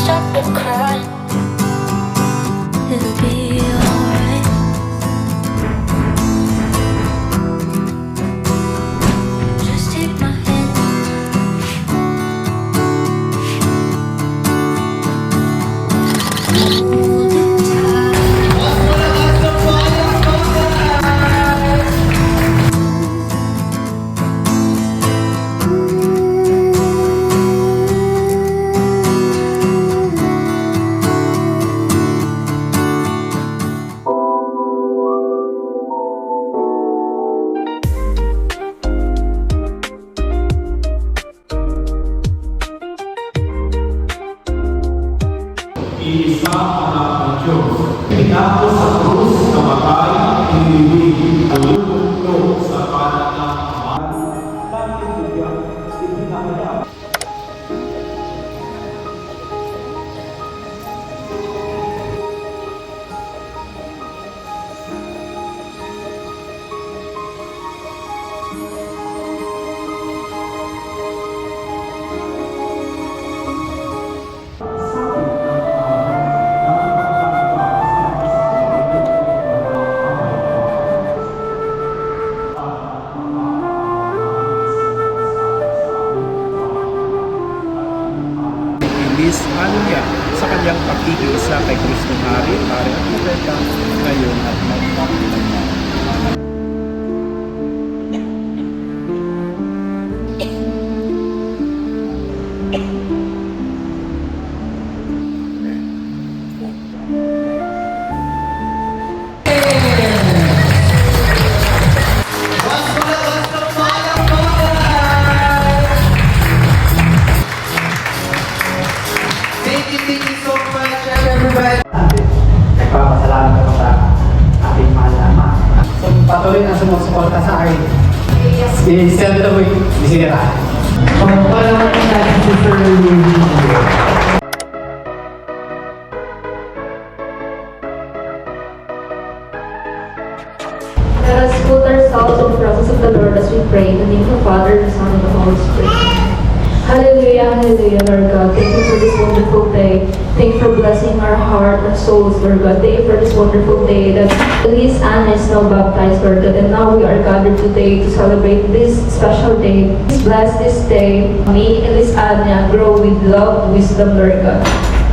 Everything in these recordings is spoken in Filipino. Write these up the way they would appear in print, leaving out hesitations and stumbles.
stop the crying. It'll be alright. Just take my hand. Hold it tight. Iisa anak ng Diyos. Pinako sa krus, namatay, inilig, ang lumulo sa kanan ng Ama. Bakit bigyan? Hindi na kaya. Ilis ano niya sa kanyang pagkikisa kay Kristo Hari, Hari at Rebecca, ngayon at magpapalala. Thank you so much, everybody. Nagpapasalamat ako sa ating mahal na ama. So, patuloy na sumusuporta sa akin. Si Senator Boy Bisira. Palawan ko natin si Sir Luigi. Let us put ourselves in the presence of the Lord as we pray in the name of the Father, the Son, and the Holy Spirit. Hallelujah, hallelujah, Lord God. Thank you for this wonderful day. Thank you for blessing our heart and souls, Lord God. Thank you for this wonderful day that Elise Anna is now baptized, Lord God. And now we are gathered today to celebrate this special day. Please bless this day. May Elise Anna grow with love, wisdom, Lord God.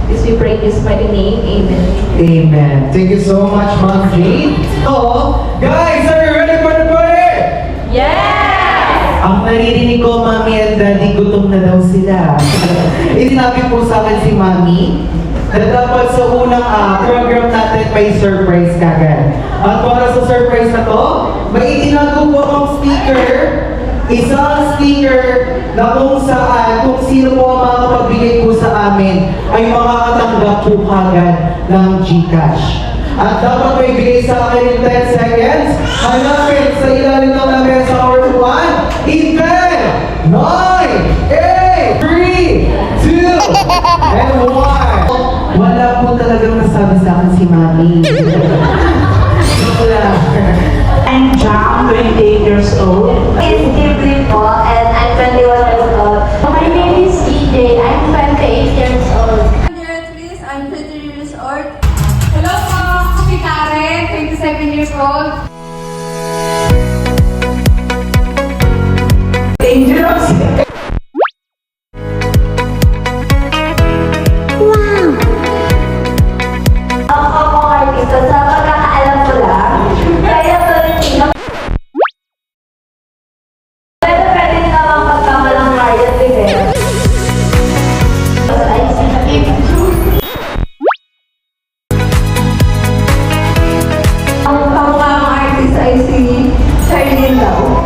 This we pray in His mighty name. Amen. Amen. Thank you so much, Ma'am Jane. So, guys, are you ready for the party? Yes! Ang naririnig ko, Mami at Daddy, gutom na daw sila. Sinabi po sa akin si Mami na dapat sa unang program natin may surprise kagad. At para sa surprise na to, may itinago po akong speaker, isang speaker na kung saan, kung sino po ang makapagbigay po sa amin, ay makakatanggap po kagad ng GCash. At dapat may bigay sa akin in 10 seconds. Hanapin sa ilalim ng lamesa or 1, in 10, 9, 8, 3, 2, and 1. Wala po talagang nasabi sa akin si Mami. Wala. I'm Jam, 28 years old. It's Ghibli po, and I'm 21 years old. My name is EJ. I'm 28 years old. I'm 30 years old. Hello po, ako si Karen, 27 years old. Dangerous! Ako po artista, sa pagkakaalam ko lang, kaya Tolentino. Pero pwede naman pagkamalang Marian Rivera. I see him. Ang kamukha ng artist ay si Charlene daw.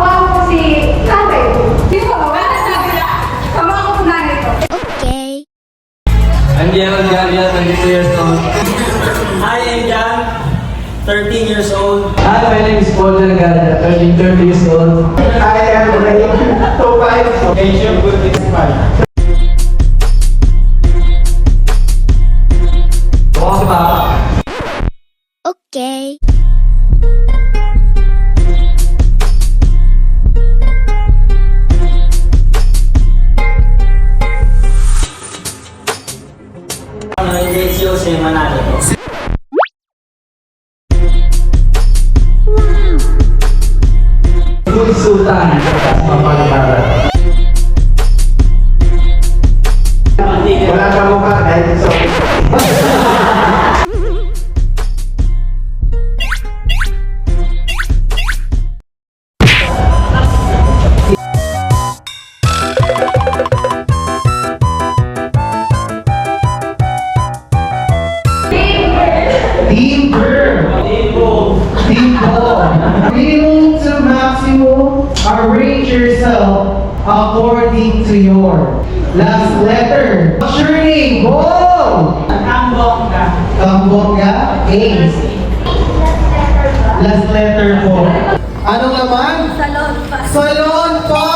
Ako si Karen. Di ba? Wala sabi na. Tama ako po nanay ko. Okay. I'm Gerald Galia, 22 years old. Hi, I'm Jan, 13 years old. Hi, my name is Paul Delgado, 30 years old. I am Ray. 25. Asian Good Inspired. gay. Hindi si Manalo to. Good Sultan sa mapagkarat. Wala ka mukha dahil sa... Team Girl. Team Ball. Minimum to maximum, arrange yourself according to your last letter. What's your name? Ball! Kambongga. Kambongga. A. Last letter po. Anong naman? Salon pa. Salon pa!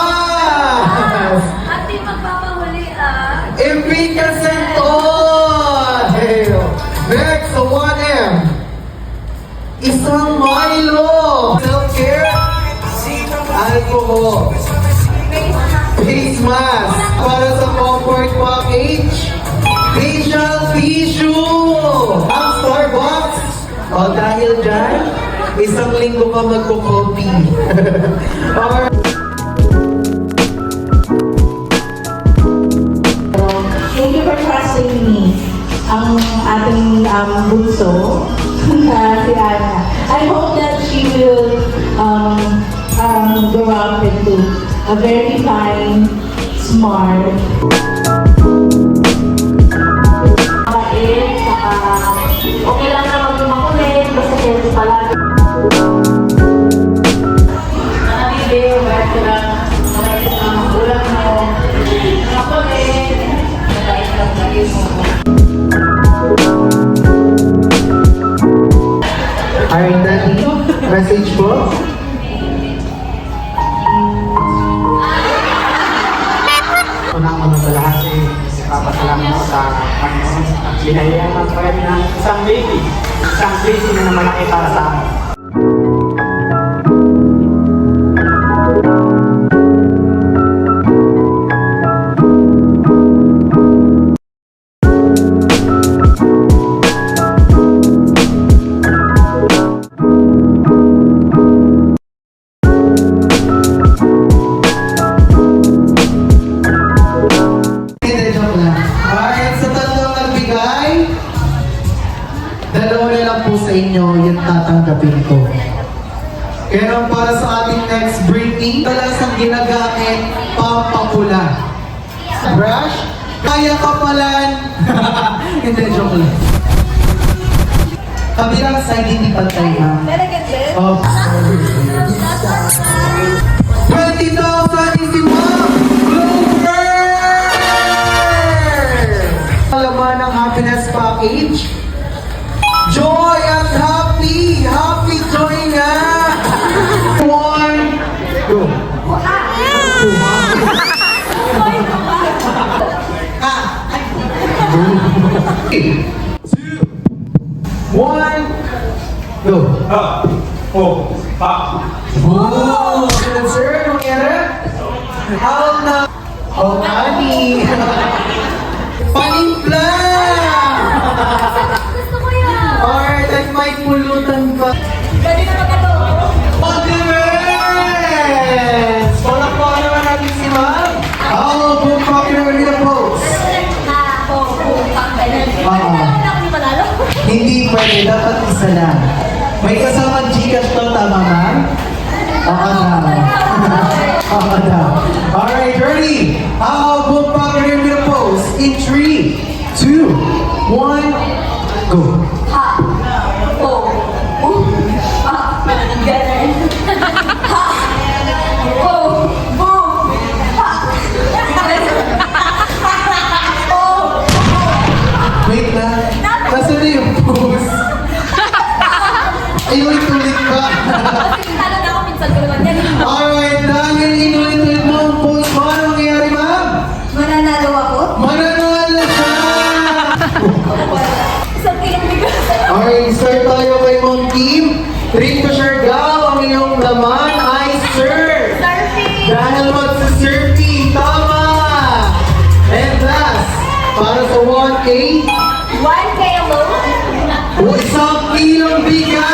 At di magpapahuli ah. Enrique Santon! Next, so 1M. Isang Milo! Self-care? Alcohol. Face mask. Para sa comfort package. Facial tissue. Ang Starbucks. O dahil dyan, isang linggo ka magko-coffee. Alright. Thank you for trusting me. Ang ating bunso, si Ana. I hope that she will grow up into a very fine, smart, mabait, saka okay lang na maging makulit, basta careful palagi. Nanamili, wala ka lang, mabait sa mga magulang mo, makulit, mabait lang lagi mo. Alright, Daddy. Message po. Unang-unang sa lahat papasalamat ako sa Panginoon at binayaran ko kami ng isang baby. Isang baby na malaki para sa amin. Hindi, joke lang. Alright, sa tatlong nagbigay, dalawa na lang po sa inyo yung tatanggapin ko. Kaya para sa ating next breathing, talasang ginagamit pampapula. Brush, kaya kapalan. Hindi, joke lang. Kabilang side, hindi pantay ha. Oh, 20,000 is the mom! Clover! Alaman ng happiness package. Joy at happy! Happy joy na! 1, go! Two, 1, go! Oh, good sir, anong nangyari? How na? Oh, honey! Panimpla! Gusto ko yan. Alright, at may pulutan pa. Pwede na magkato. Compliments! Palakpakan naman natin si Ma'am. How book popular with the post? Hindi pwede, dapat isa lang. May kasamang Gcash to, tama ma'am? Oo daw. Oo daw. Alright, ready? How book popular with the post? In 3, 2, 1, go. Wait lang. Nasaan na yung post? Inulit-ulit ba? Talo na ako minsan ko naman yan. Alright, dahil inulit-ulit mo ang post mo, ano nangyayari ma'am? Mananalo ako? Mananalo siya! Isang pinagbigas. Okay, start tayo kay Ma'am team. Rinto Siargao, ang iyong laman ay Sir. Dahil magsa-surfing, tama! And last, para sa 1K, 1K alone? isang kilong bigas!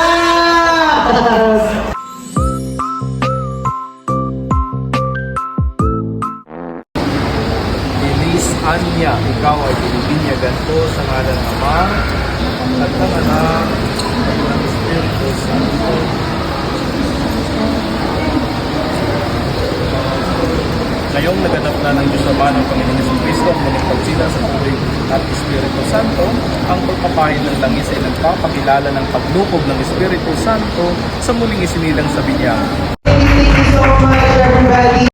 Elise Anya, ikaw ay binibinyagan ko sa ngalan ng Ama at ng Anak at ng Espiritu Santo. Ngayong naganap na ng Diyos Ama ng Panginoon Yesu Cristo ang muling pagsila sa tubig at Espiritu Santo, ang pagpapahin ng langis ay nagpapakilala ng paglukob ng Espiritu Santo sa muling isinilang sa binyag. Thank you so much, everybody.